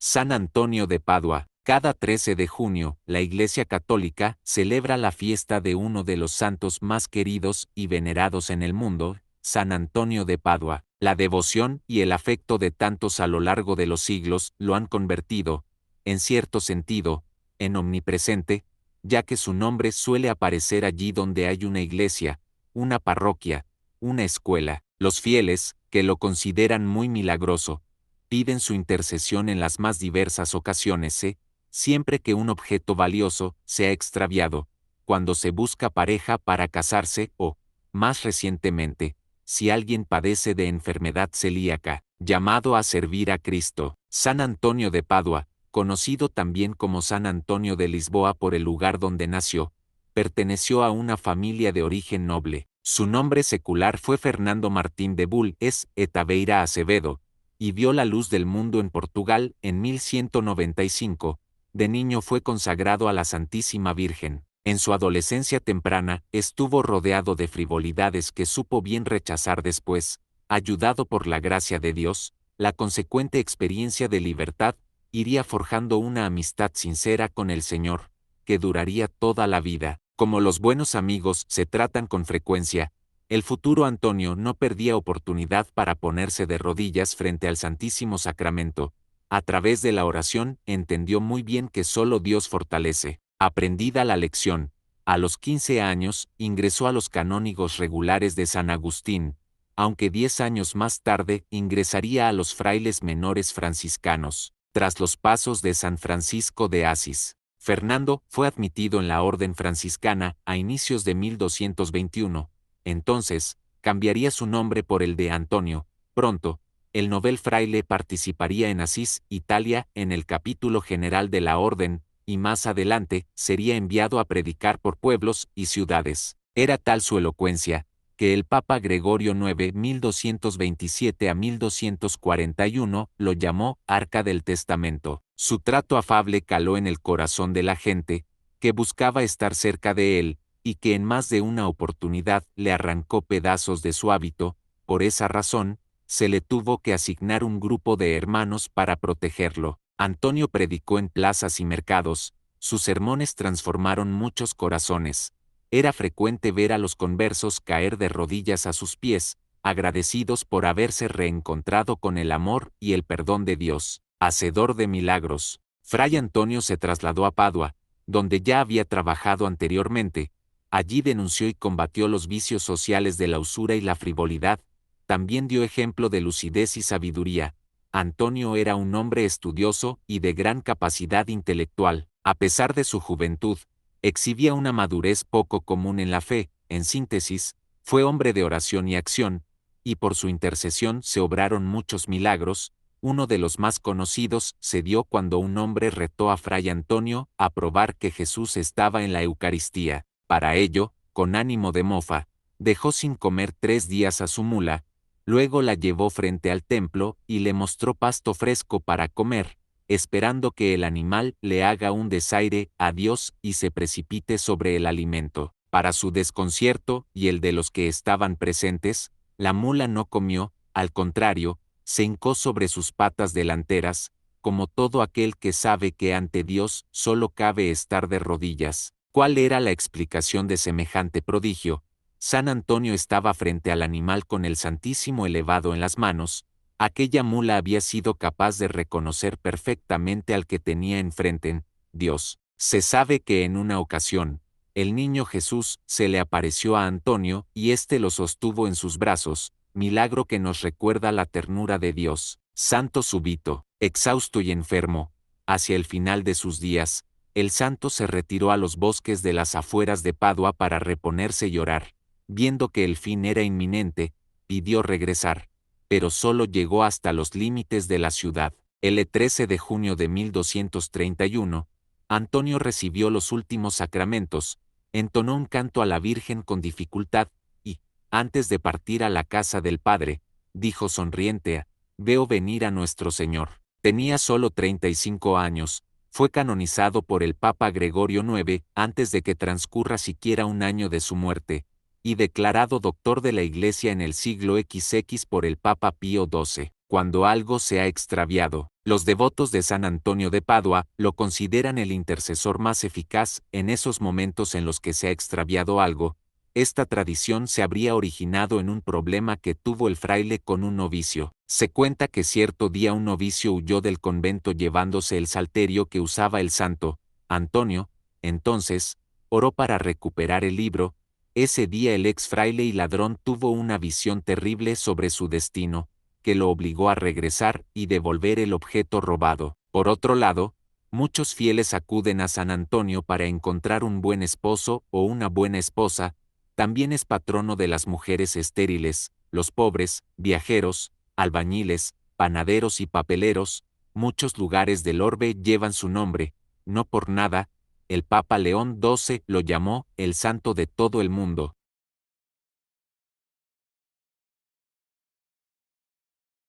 San Antonio de Padua. Cada 13 de junio, la Iglesia Católica celebra la fiesta de uno de los santos más queridos y venerados en el mundo, San Antonio de Padua. La devoción y el afecto de tantos a lo largo de los siglos lo han convertido, en cierto sentido, en omnipresente, ya que su nombre suele aparecer allí donde hay una iglesia, una parroquia, una escuela. Los fieles, que lo consideran muy milagroso, piden su intercesión en las más diversas ocasiones, siempre que un objeto valioso se ha extraviado, cuando se busca pareja para casarse o, más recientemente, si alguien padece de enfermedad celíaca, llamado a servir a Cristo. San Antonio de Padua, conocido también como San Antonio de Lisboa por el lugar donde nació, perteneció a una familia de origen noble. Su nombre secular fue Fernando Martín de Bulnes e Taveira Acevedo, y vio la luz del mundo en Portugal en 1195. De niño fue consagrado a la Santísima Virgen. En su adolescencia temprana, estuvo rodeado de frivolidades que supo bien rechazar después. Ayudado por la gracia de Dios, la consecuente experiencia de libertad, iría forjando una amistad sincera con el Señor, que duraría toda la vida. Como los buenos amigos se tratan con frecuencia, el futuro Antonio no perdía oportunidad para ponerse de rodillas frente al Santísimo Sacramento. A través de la oración entendió muy bien que solo Dios fortalece. Aprendida la lección, a los 15 años ingresó a los canónigos regulares de San Agustín, aunque 10 años más tarde ingresaría a los frailes menores franciscanos. Tras los pasos de San Francisco de Asís, Fernando fue admitido en la orden franciscana a inicios de 1221. Entonces, cambiaría su nombre por el de Antonio. Pronto, el novel fraile participaría en Asís, Italia, en el capítulo general de la orden, y más adelante sería enviado a predicar por pueblos y ciudades. Era tal su elocuencia, que el Papa Gregorio IX, 1227 a 1241, lo llamó Arca del Testamento. Su trato afable caló en el corazón de la gente, que buscaba estar cerca de él, y que en más de una oportunidad le arrancó pedazos de su hábito. Por esa razón, se le tuvo que asignar un grupo de hermanos para protegerlo. Antonio predicó en plazas y mercados, sus sermones transformaron muchos corazones. Era frecuente ver a los conversos caer de rodillas a sus pies, agradecidos por haberse reencontrado con el amor y el perdón de Dios, hacedor de milagros. Fray Antonio se trasladó a Padua, donde ya había trabajado anteriormente. Allí denunció y combatió los vicios sociales de la usura y la frivolidad. También dio ejemplo de lucidez y sabiduría. Antonio era un hombre estudioso y de gran capacidad intelectual. A pesar de su juventud, exhibía una madurez poco común en la fe. En síntesis, fue hombre de oración y acción, y por su intercesión se obraron muchos milagros. Uno de los más conocidos se dio cuando un hombre retó a Fray Antonio a probar que Jesús estaba en la Eucaristía. Para ello, con ánimo de mofa, dejó sin comer 3 días a su mula, luego la llevó frente al templo y le mostró pasto fresco para comer, esperando que el animal le haga un desaire a Dios y se precipite sobre el alimento. Para su desconcierto y el de los que estaban presentes, la mula no comió, al contrario, se hincó sobre sus patas delanteras, como todo aquel que sabe que ante Dios solo cabe estar de rodillas. ¿Cuál era la explicación de semejante prodigio? San Antonio estaba frente al animal con el Santísimo elevado en las manos. Aquella mula había sido capaz de reconocer perfectamente al que tenía enfrente, Dios. Se sabe que en una ocasión, el niño Jesús se le apareció a Antonio y éste lo sostuvo en sus brazos, milagro que nos recuerda la ternura de Dios. Santo súbito, exhausto y enfermo, hacia el final de sus días, el santo se retiró a los bosques de las afueras de Padua para reponerse y orar. Viendo que el fin era inminente, pidió regresar, pero solo llegó hasta los límites de la ciudad. El 13 de junio de 1231, Antonio recibió los últimos sacramentos, entonó un canto a la Virgen con dificultad, y, antes de partir a la casa del Padre, dijo sonriente: «Veo venir a nuestro Señor». Tenía solo 35 años, fue canonizado por el Papa Gregorio IX antes de que transcurra siquiera un año de su muerte, y declarado doctor de la Iglesia en el siglo XX por el Papa Pío XII. cuando algo se ha extraviado. Los devotos de San Antonio de Padua lo consideran el intercesor más eficaz en esos momentos en los que se ha extraviado algo. Esta tradición se habría originado en un problema que tuvo el fraile con un novicio. Se cuenta que cierto día un novicio huyó del convento llevándose el salterio que usaba el santo Antonio. Entonces, oró para recuperar el libro. Ese día el ex fraile y ladrón tuvo una visión terrible sobre su destino, que lo obligó a regresar y devolver el objeto robado. Por otro lado, muchos fieles acuden a San Antonio para encontrar un buen esposo o una buena esposa. También es patrono de las mujeres estériles, los pobres, viajeros, albañiles, panaderos y papeleros. Muchos lugares del orbe llevan su nombre. No por nada, el Papa León XII lo llamó el santo de todo el mundo.